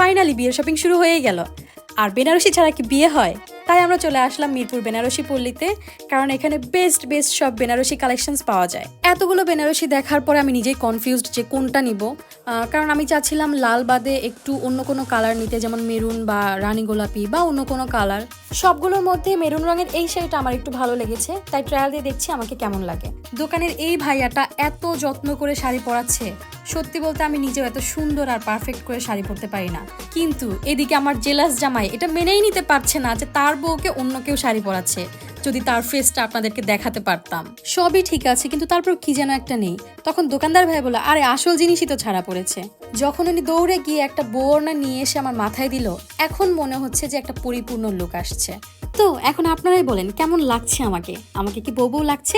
Finally বিয়ের shopping শুরু হয়ে গেল। আর বেনারসি ছাড়া কি বিয়ে হয়? তাই আমরা চলে আসলাম মিরপুর বেনারসি পল্লীতে, কারণ এখানে বেস্ট বেস্ট সব বেনারসি কালেকশনস পাওয়া যায়। এতগুলো বেনারসি দেখার পরে আমি নিজেই কনফিউজড যে কোনটা নিব, কারণ আমি চাচ্ছিলাম লাল বাদে একটু অন্য কোনো কালার নিতে, যেমন মেরুন বা রানী গোলাপি বা অন্য কোনো কালার। সবগুলোর মধ্যে মেরুন রঙের এই শাড়িটা আমার একটু ভালো লেগেছে, তাই ট্রায়াল দিয়ে দেখছি আমাকে কেমন লাগে। দোকানের এই ভাইয়াটা এত যত্ন করে শাড়ি পরাচ্ছে, সত্যি বলতে আমি নিজেও এত সুন্দর আর পারফেক্ট করে শাড়ি পরতে পারি না। কিন্তু এদিকে আমার জেলাস জামাই এটা মেনেই নিতে পারছে না যে তার বউকে অন্য কেউ শাড়ি পরাচ্ছে। যদি তার ফেসটা আপনাদেরকে দেখাতে পারতাম। সবই ঠিক আছে, কিন্তু তারপর কি যেন একটা নেই। তখন দোকানদার ভাই বলে, আরে আসল জিনিসই তো ছাড়া পড়েছে। যখন উনি দৌড়ে গিয়ে একটা বউওড়না নিয়ে এসে আমার মাথায় দিল, এখন মনে হচ্ছে যে একটা পরিপূর্ণ লুক আসছে। তো এখন আপনারাই বলেন কেমন লাগছে আমাকে কি বউ বউ লাগছে?